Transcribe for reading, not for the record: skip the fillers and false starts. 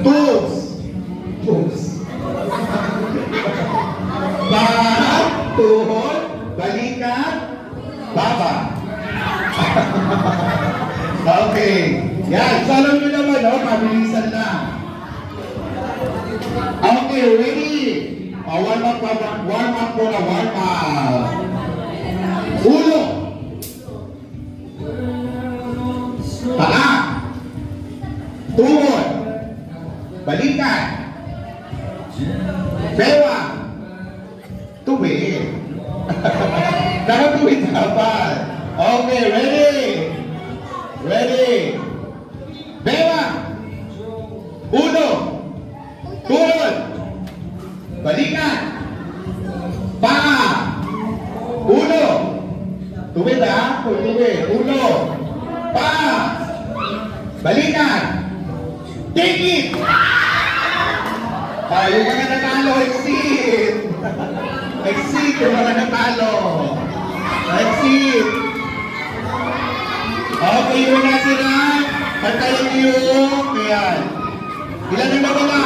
Tools. Tools. Bahat, tuhod, balikat, baba. Okay. Yan. So, alam nyo naman, no? Mabilisan lang. Okay, ready? Warm up muna, warm up. Ulo. Paa. Tuhod. Balikat. Bewa. Tuwid. Nakatuwid dapat. Okay, ready? Ready? Bewa. Ulo. Tuhod. Balikat. Paa. Ulo. Tuwid ha? Tuwid. Ulo. Paa. Balikat. Take it! Yung mga natalo, exit! Exit yung mga natalo. Exit! Okay, yun natin ha. Pantayin niyo. Ayan. Ilan ang nawala?